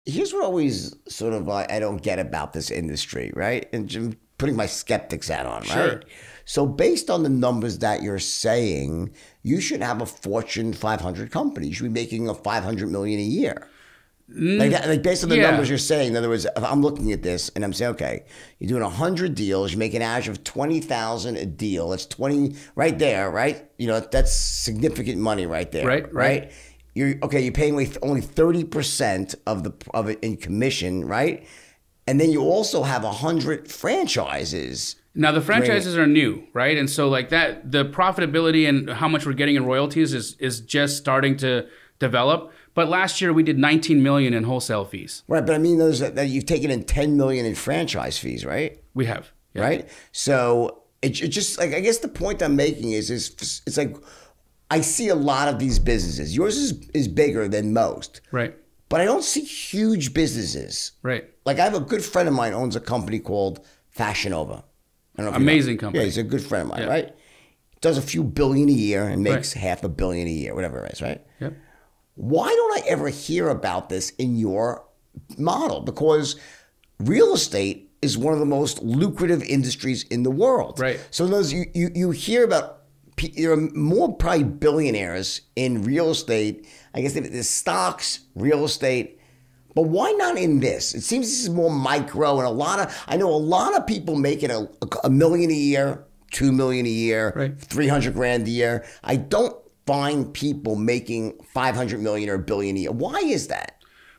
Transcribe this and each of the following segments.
here's what always sort of I don't get about this industry, right? And putting my skeptics hat on, right? Sure. So based on the numbers that you're saying, you should have a Fortune 500 company. You should be making a 500 million a year. Like, like based on the Yeah. numbers you're saying. In other words, if I'm looking at this and I'm saying, okay, you're doing 100 deals, you make an average of 20,000 a deal. That's 20 right there, right? You know, that's significant money right there. Right. You're okay. You're paying away only 30% of it in commission, right? And then you also have 100 franchises. Now the franchises are new, right? And so like that, the profitability and how much we're getting in royalties is just starting to develop. But last year we did 19 million in wholesale fees. Right, but I mean those that you've taken in 10 million in franchise fees, right? We have. Yeah. Right? So it just like I guess the point I'm making is it's like I see a lot of these businesses. Yours is bigger than most. Right. But I don't see huge businesses. Right. Like I have a good friend of mine owns a company called Fashion Nova. I don't know if Amazing you know. company. Yeah, he's a good friend of mine, Yeah. right? Does a few billion a year and makes Right. $500 million a year, whatever it is, right? Yep. Why don't I ever hear about this in your model? Because real estate is one of the most lucrative industries in the world. Right. So those you hear about, there are more probably billionaires in real estate. I guess there's stocks, real estate, but why not in this? It seems this is more micro, and I know a lot of people making a million a year, 2 million a year, Right. 300 grand a year. I don't find people making 500 million or a billion a year. Why is that?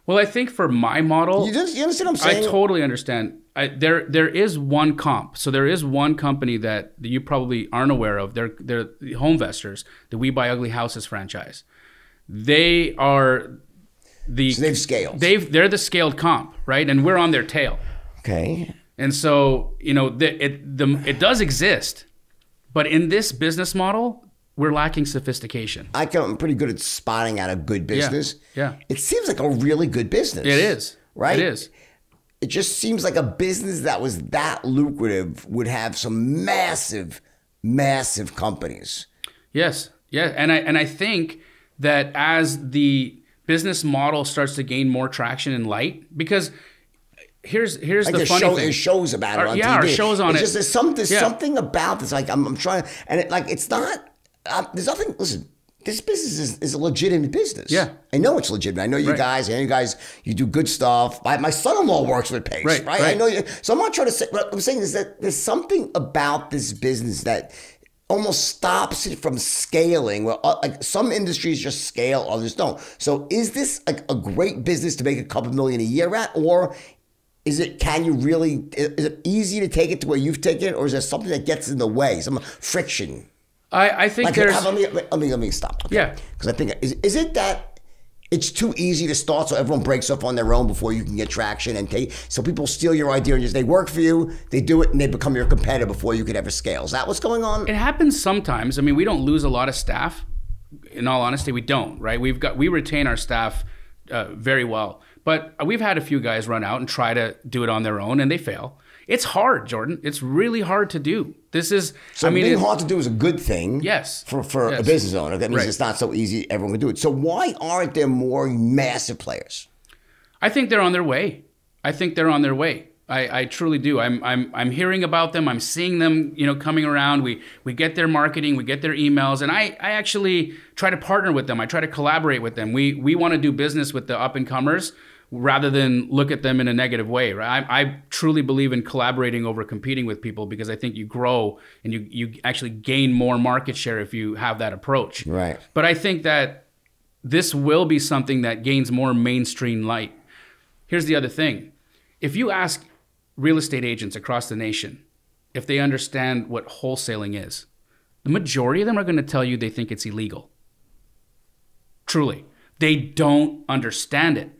Well, I think for my model, You understand what I'm saying? I totally understand. There is one comp. So there is one company that you probably aren't aware of. They're the Homevestors, the We Buy Ugly Houses franchise. They are the So they've scaled. They're the scaled comp, right? And we're on their tail. Okay. And so, you know, it does exist, but in this business model, we're lacking sophistication. I'm pretty good at spotting out a good business. Yeah. It seems like a really good business. It is. Right? It is. It just seems like a business that was that lucrative would have some massive, massive companies. Yes. Yeah. And I think that as the business model starts to gain more traction and light, because here's Like the funny thing. there's shows about it on TV. Our shows on it's it. Just, there's something about this. Like I'm trying, and it's not. There's nothing. Listen, this business is a legitimate business. Yeah. I know it's legitimate. I know you Right. guys. I know you guys. You do good stuff. My son-in-law works with Pace. Right, Right. I right. know you. So I'm not trying to say. What I'm saying is that there's something about this business that almost stops it from scaling. Well, like some industries just scale, others don't. So is this a great business to make a couple million a year at, or is it? Can you really? Is it easy to take it to where you've taken it, or is there something that gets in the way? Some friction. I think Like, there's. let me stop. Okay? Yeah. Because I think is it that it's too easy to start, so everyone breaks off on their own before you can get traction and take. So people steal your idea and just they work for you, they do it, and they become your competitor before you could ever scale. Is that what's going on? It happens sometimes. I mean, we don't lose a lot of staff. In all honesty, we don't, right? We retain our staff very well. But we've had a few guys run out and try to do it on their own, and they fail. It's hard, Jordan. It's really hard to do. This is, So being hard to do is a good thing. Yes. For Yes. a business owner, that means Right. it's not so easy. Everyone can do it. So why aren't there more massive players? I think they're on their way. I think they're on their way. I truly do. I'm hearing about them. I'm seeing them, you know, coming around. We get their marketing, we get their emails, and I actually try to partner with them. I try to collaborate with them. We want to do business with the up and comers rather than look at them in a negative way. Right? I truly believe in collaborating over competing with people because I think you grow and you actually gain more market share if you have that approach. Right. But I think that this will be something that gains more mainstream light. Here's the other thing. If you ask real estate agents across the nation if they understand what wholesaling is, the majority of them are going to tell you they think it's illegal. Truly. They don't understand it.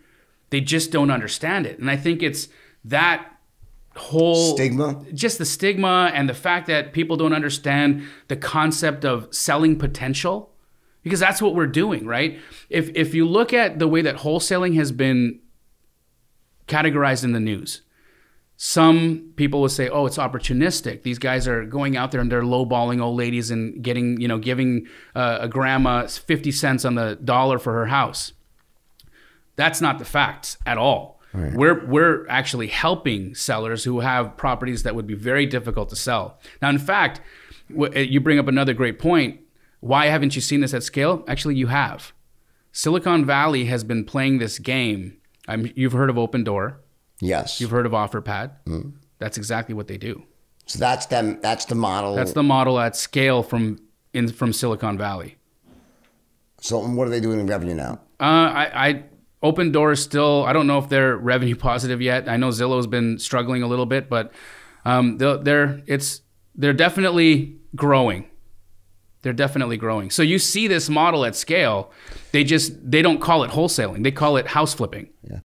They just don't understand it. And I think it's that whole Stigma? Just the stigma and the fact that people don't understand the concept of selling potential, because that's what we're doing, right? If you look at the way that wholesaling has been categorized in the news, some people will say, oh, it's opportunistic. These guys are going out there and they're lowballing old ladies and getting, you know, giving a grandma 50 cents on the dollar for her house. That's not the facts at all. We're actually helping sellers who have properties that would be very difficult to sell. Now, in fact, you bring up another great point. Why haven't you seen this at scale? Actually, you have. Silicon Valley has been playing this game. You've heard of Opendoor. Yes. You've heard of OfferPad. That's exactly what they do. So that's them. That's the model. That's the model at scale from Silicon Valley. So what are they doing in revenue now? Opendoor is still, I don't know if they're revenue positive yet. I know Zillow's been struggling a little bit, but they're definitely growing. They're definitely growing. So you see this model at scale. They don't call it wholesaling. They call it house flipping. Yeah.